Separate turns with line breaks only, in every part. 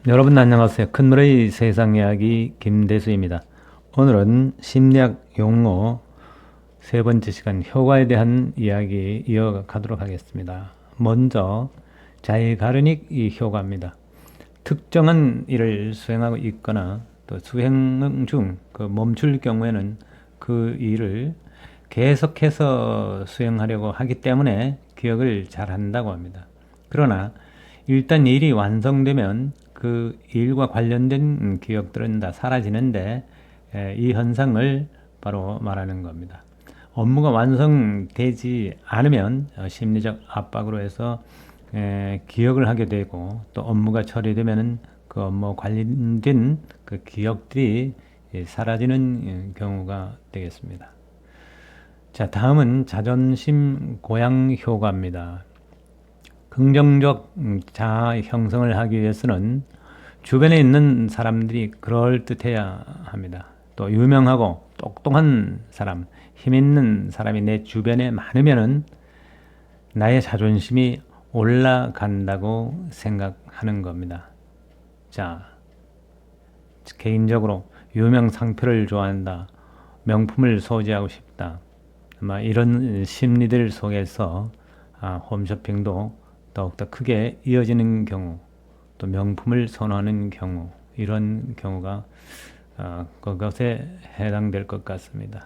여러분 안녕하세요. 큰물의 세상 이야기 김대수입니다. 오늘은 심리학 용어 세 번째 시간 효과에 대한 이야기 이어가도록 하겠습니다. 먼저 자이가르닉 효과입니다. 특정한 일을 수행하고 있거나 또 수행 중 멈출 경우에는 그 일을 계속해서 수행하려고 하기 때문에 기억을 잘 한다고 합니다. 그러나 일단 일이 완성되면 그 일과 관련된 기억들은 다 사라지는데 이 현상을 바로 말하는 겁니다. 업무가 완성되지 않으면 심리적 압박으로 해서 기억을 하게 되고 또 업무가 처리되면 그 업무와 관련된 그 기억들이 사라지는 경우가 되겠습니다. 자, 다음은 자존심 고양 효과입니다. 긍정적 자아 형성을 하기 위해서는 주변에 있는 사람들이 그럴듯해야 합니다. 또 유명하고 똑똑한 사람, 힘 있는 사람이 내 주변에 많으면은 나의 자존심이 올라간다고 생각하는 겁니다. 자, 개인적으로 유명 상표를 좋아한다, 명품을 소지하고 싶다, 이런 심리들 속에서 홈쇼핑도 더욱더 크게 이어지는 경우, 또 명품을 선호하는 경우, 이런 경우가 그것에 해당될 것 같습니다.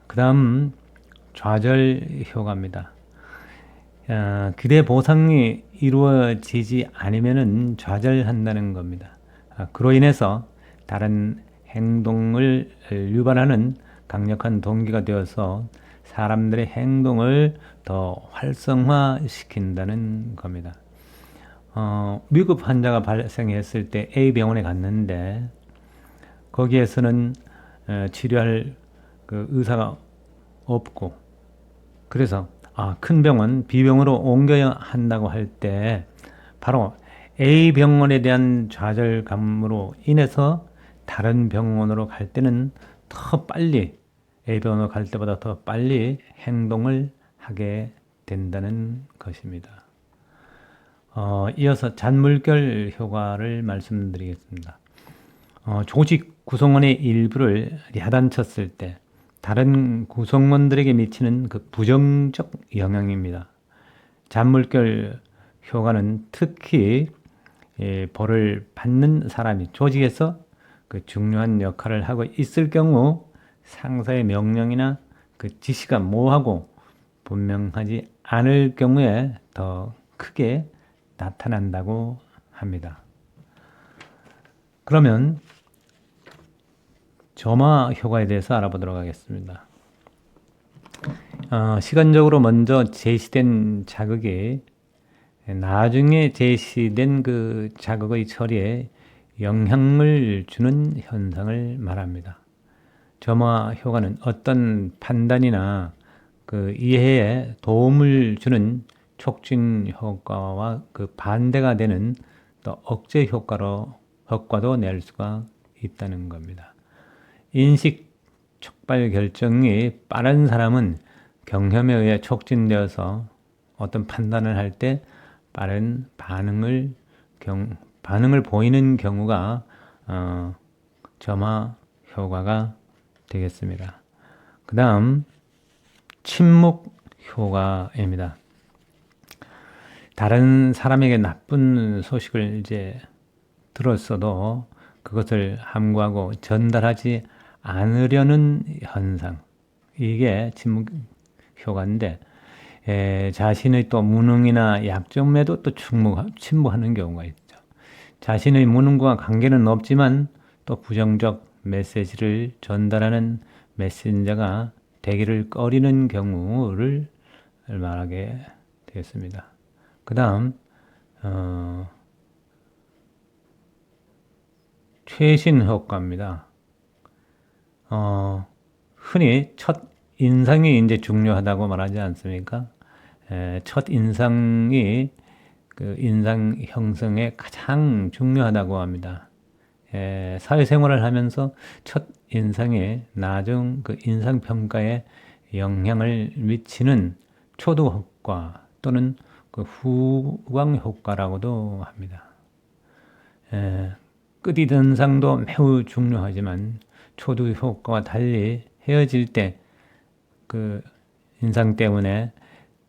그 다음 좌절 효과입니다. 기대 보상이 이루어지지 않으면 좌절한다는 겁니다. 그로 인해서 다른 행동을 유발하는 강력한 동기가 되어서 사람들의 행동을 더 활성화시킨다는 겁니다. 위급 환자가 발생했을 때 A 병원에 갔는데 거기에서는 치료할 그 의사가 없고, 그래서 큰 병원 B병원으로 옮겨야 한다고 할 때 바로 A 병원에 대한 좌절감으로 인해서 다른 병원으로 갈 때는 더 빨리, A 병원으로 갈 때보다 더 빨리 행동을 하게 된다는 것입니다. 이어서 잔물결 효과를 말씀드리겠습니다. 조직 구성원의 일부를 야단쳤을 때 다른 구성원들에게 미치는 그 부정적 영향입니다. 잔물결 효과는 특히 벌을 받는 사람이 조직에서 그 중요한 역할을 하고 있을 경우 상사의 명령이나 그 지시가 모호하고 분명하지 않을 경우에 더 크게 나타난다고 합니다. 그러면 점화 효과에 대해서 알아보도록 하겠습니다. 시간적으로 먼저 제시된 자극이 나중에 제시된 그 자극의 처리에 영향을 주는 현상을 말합니다. 점화 효과는 어떤 판단이나 그 이해에 도움을 주는 촉진 효과와 그 반대가 되는 또 억제 효과도 낼 수가 있다는 겁니다. 인식 촉발 결정이 빠른 사람은 경험에 의해 촉진되어서 어떤 판단을 할 때 빠른 반응을 보이는 경우가 점화 효과가 되겠습니다. 그 다음 침묵 효과입니다. 다른 사람에게 나쁜 소식을 이제 들었어도 그것을 함구하고 전달하지 않으려는 현상, 이게 침묵 효과인데 자신의 또 무능이나 약점에도 또 침묵하는 경우가 있죠. 자신의 무능과 관계는 없지만 또 부정적 메시지를 전달하는 메신저가 되기를 꺼리는 경우를 말하게 되겠습니다. 그 다음 최신 효과입니다. 흔히 첫 인상이 이제 중요하다고 말하지 않습니까? 첫 인상이 그 인상 형성에 가장 중요하다고 합니다. 사회생활을 하면서 첫 인상이 나중 그 인상 평가에 영향을 미치는 초도 효과 또는 그 후광 효과라고도 합니다. 끝이든상도 매우 중요하지만 초두 효과와 달리 헤어질 때 그 인상 때문에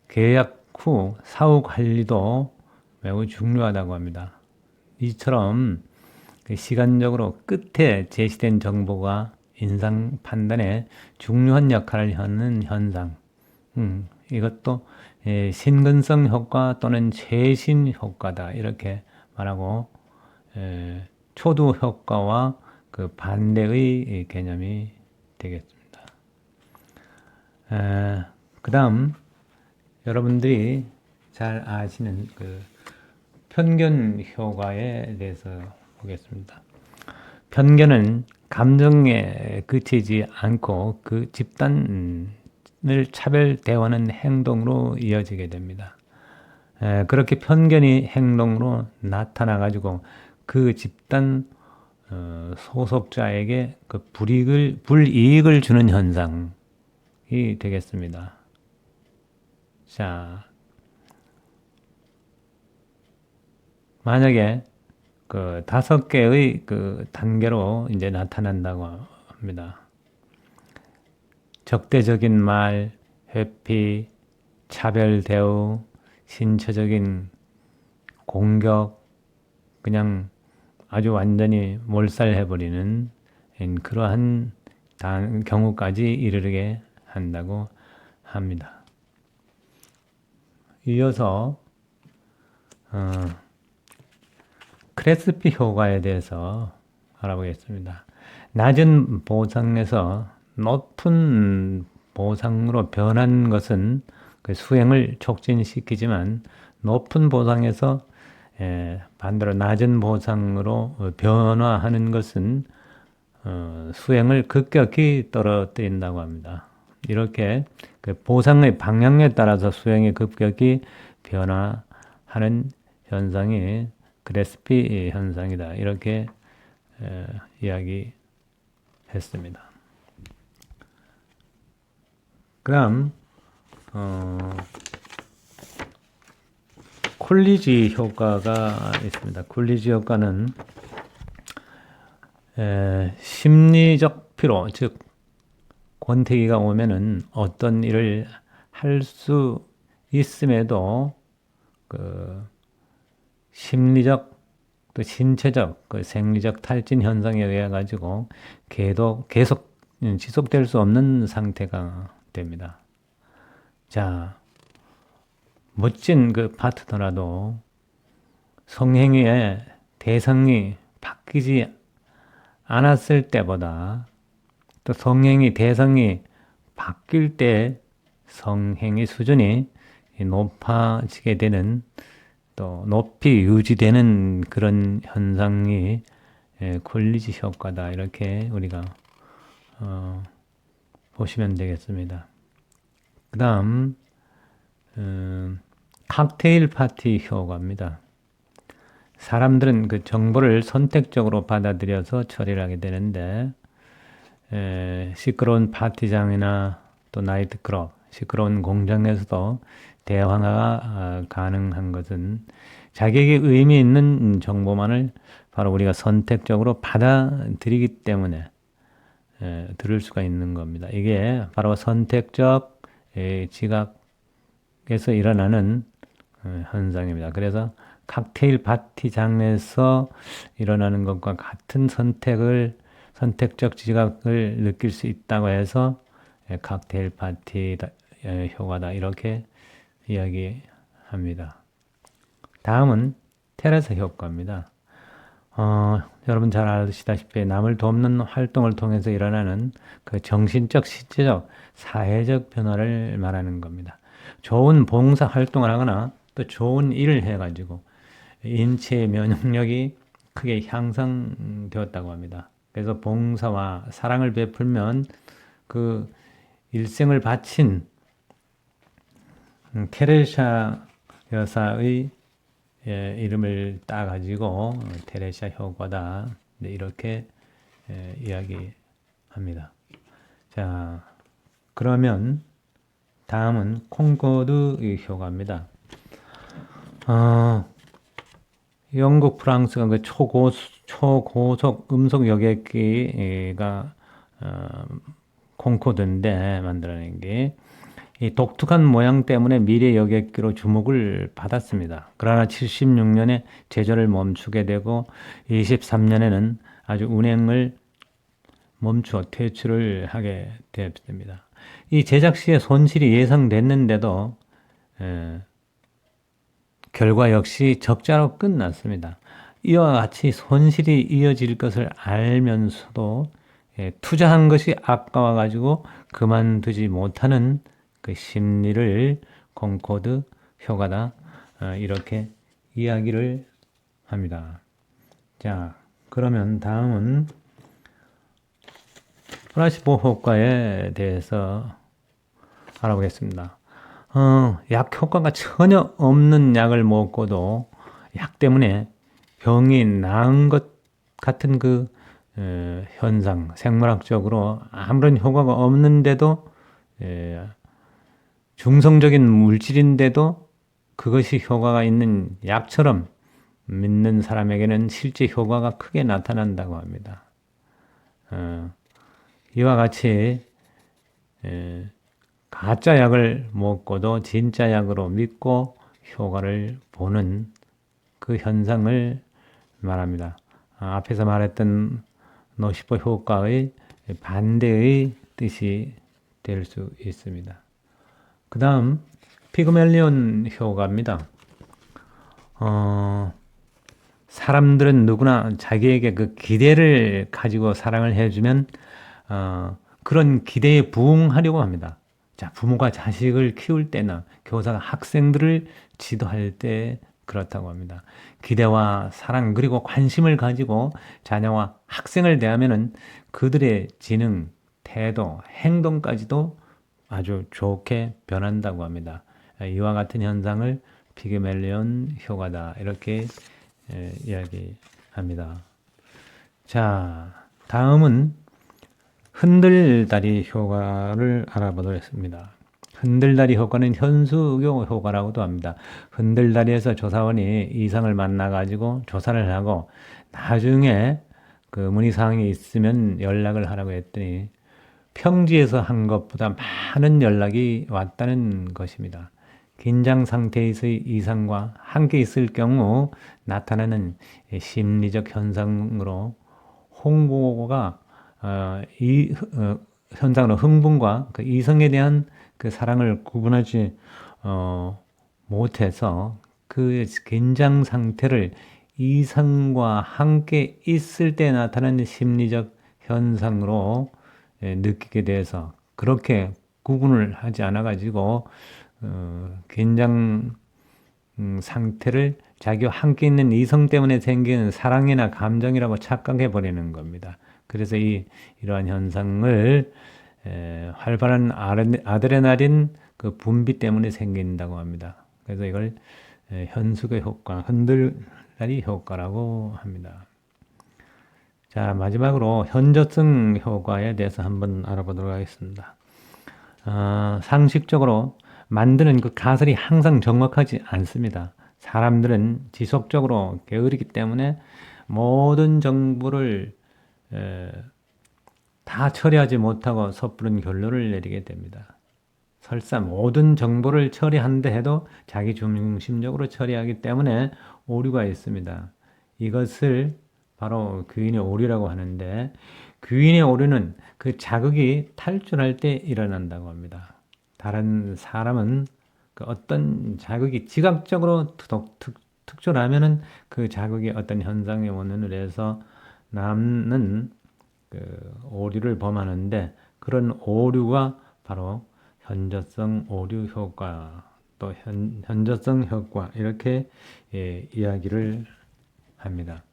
계약 후 사후 관리도 매우 중요하다고 합니다. 이처럼 시간적으로 끝에 제시된 정보가 인상 판단에 중요한 역할을 하는 현상. 이것도 신근성 효과 또는 최신 효과다 이렇게 말하고 초두 효과와 그 반대의 개념이 되겠습니다. 그 다음 여러분들이 잘 아시는 그 편견 효과에 대해서 보겠습니다. 편견은 감정에 그치지 않고 그 집단을 차별 대하는 행동으로 이어지게 됩니다. 그렇게 편견이 행동으로 나타나 가지고 그 집단 소속자에게 그 불이익을 주는 현상이 되겠습니다. 자, 만약에 그 5개의 그 단계로 이제 나타난다고 합니다. 적대적인 말, 회피, 차별 대우, 신체적인 공격, 그냥 아주 완전히 몰살해버리는 그러한 경우까지 이르게 한다고 합니다. 이어서 크레스피 효과에 대해서 알아보겠습니다. 낮은 보상에서 높은 보상으로 변한 것은 그 수행을 촉진시키지만 높은 보상에서 반대로 낮은 보상으로 변화하는 것은 수행을 급격히 떨어뜨린다고 합니다. 이렇게 그 보상의 방향에 따라서 수행이 급격히 변화하는 현상이 크레스피 현상이다. 이렇게 이야기했습니다. 그다음 콜리지 효과가 있습니다. 콜리지 효과는 심리적 피로, 즉 권태기가 오면은 어떤 일을 할 수 있음에도 그 심리적 또 신체적 그 생리적 탈진 현상에 의해 가지고 계속 지속될 수 없는 상태가 됩니다. 자, 멋진 그 파트너라도 성행위의 대상이 바뀌지 않았을 때보다 또 성행위 대상이 바뀔 때 성행위 수준이 높아지게 되는 또 높이 유지되는 그런 현상이 콜리지 효과다. 이렇게 우리가 보시면 되겠습니다. 그 다음 칵테일 파티 효과입니다. 사람들은 그 정보를 선택적으로 받아들여서 처리를 하게 되는데 시끄러운 파티장이나 또 나이트클럽, 시끄러운 공장에서도 대화가 가능한 것은 자기에게 의미 있는 정보만을 바로 우리가 선택적으로 받아들이기 때문에 들을 수가 있는 겁니다. 이게 바로 선택적 지각에서 일어나는 현상입니다. 그래서 칵테일 파티장에서 일어나는 것과 같은 선택적 지각을 느낄 수 있다고 해서 칵테일 파티 효과다 이렇게 이야기합니다. 다음은 테레사 효과입니다. 여러분 잘 아시다시피 남을 돕는 활동을 통해서 일어나는 그 정신적, 신체적, 사회적 변화를 말하는 겁니다. 좋은 봉사 활동을 하거나 또 좋은 일을 해가지고 인체의 면역력이 크게 향상되었다고 합니다. 그래서 봉사와 사랑을 베풀면 그 일생을 바친 테레사 여사의 이름을 따가지고 테레사 효과다. 이렇게 이야기합니다. 자, 그러면 다음은 콩코드 효과입니다. 영국, 프랑스가 그 초고속 음속 여객기가 콩코드인데 만들어낸 게 이 독특한 모양 때문에 미래 여객기로 주목을 받았습니다. 그러나 76년에 제조를 멈추게 되고 23년에는 아주 운행을 멈추어 퇴출을 하게 되었습니다. 이 제작 시에 손실이 예상됐는데도 결과 역시 적자로 끝났습니다. 이와 같이 손실이 이어질 것을 알면서도 투자한 것이 아까워 가지고 그만두지 못하는 그 심리를 콩코드 효과다 이렇게 이야기를 합니다. 자, 그러면 다음은 플라시보 효과에 대해서 알아보겠습니다. 약 효과가 전혀 없는 약을 먹고도 약 때문에 병이 나은 것 같은 그 현상, 생물학적으로 아무런 효과가 없는데도 중성적인 물질인데도 그것이 효과가 있는 약처럼 믿는 사람에게는 실제 효과가 크게 나타난다고 합니다. 이와 같이 가짜 약을 먹고도 진짜 약으로 믿고 효과를 보는 그 현상을 말합니다. 앞에서 말했던 노시포 효과의 반대의 뜻이 될 수 있습니다. 그 다음 피그멜리온 효과입니다. 사람들은 누구나 자기에게 그 기대를 가지고 사랑을 해주면 그런 기대에 부응하려고 합니다. 자, 부모가 자식을 키울 때나 교사가 학생들을 지도할 때 그렇다고 합니다. 기대와 사랑 그리고 관심을 가지고 자녀와 학생을 대하면은 그들의 지능, 태도, 행동까지도 아주 좋게 변한다고 합니다. 이와 같은 현상을 피그멜리온 효과다 이렇게 이야기합니다. 자, 다음은 흔들다리 효과를 알아보겠습니다. 흔들다리 효과는 현수교 효과라고도 합니다. 흔들다리에서 조사원이 이상을 만나가지고 조사를 하고 나중에 그 문의사항이 있으면 연락을 하라고 했더니 평지에서 한 것보다 많은 연락이 왔다는 것입니다. 긴장 상태에서의 이상과 함께 있을 경우 나타나는 심리적 현상으로 홍보가 현상으로 흥분과 그 이성에 대한 그 사랑을 구분하지 못해서 그 긴장 상태를 이성과 함께 있을 때 나타나는 심리적 현상으로 느끼게 돼서 그렇게 구분을 하지 않아 가지고 긴장 상태를 자기와 함께 있는 이성 때문에 생기는 사랑이나 감정이라고 착각해 버리는 겁니다. 그래서 이러한 현상을 활발한 아드레날린 그 분비 때문에 생긴다고 합니다. 그래서 이걸 현수교 효과, 흔들다리 효과라고 합니다. 자, 마지막으로 현저성 효과에 대해서 한번 알아보도록 하겠습니다. 상식적으로 만드는 그 가설이 항상 정확하지 않습니다. 사람들은 지속적으로 게으르기 때문에 모든 정보를 다 처리하지 못하고 섣부른 결론을 내리게 됩니다. 설사 모든 정보를 처리한다 해도 자기 중심적으로 처리하기 때문에 오류가 있습니다. 이것을 바로 귀인의 오류라고 하는데 귀인의 오류는 그 자극이 탈출할 때 일어난다고 합니다. 다른 사람은 그 어떤 자극이 지각적으로 특출하면은 그 자극이 어떤 현상의 원인을 해서 남는 그 오류를 범하는데 그런 오류가 바로 현저성 오류 효과 또 현저성 효과 이렇게 이야기를 합니다.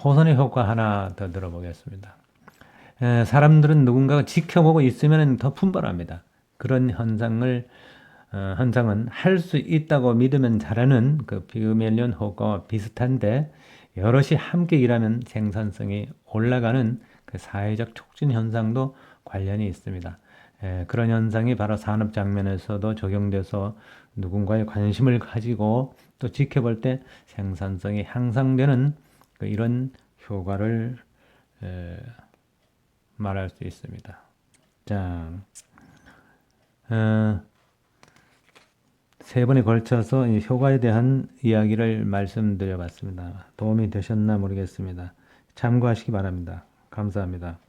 호선의 효과 하나 더 들어보겠습니다. 사람들은 누군가가 지켜보고 있으면 더 분발합니다. 그런 현상은 할 수 있다고 믿으면 잘하는 그 피그멜리온 효과와 비슷한데 여럿이 함께 일하면 생산성이 올라가는 그 사회적 촉진 현상도 관련이 있습니다. 그런 현상이 바로 산업 장면에서도 적용돼서 누군가의 관심을 가지고 또 지켜볼 때 생산성이 향상되는 이런 효과를 말할 수 있습니다. 자, 세 번에 걸쳐서 효과에 대한 이야기를 말씀드려 봤습니다. 도움이 되셨나 모르겠습니다. 참고하시기 바랍니다. 감사합니다.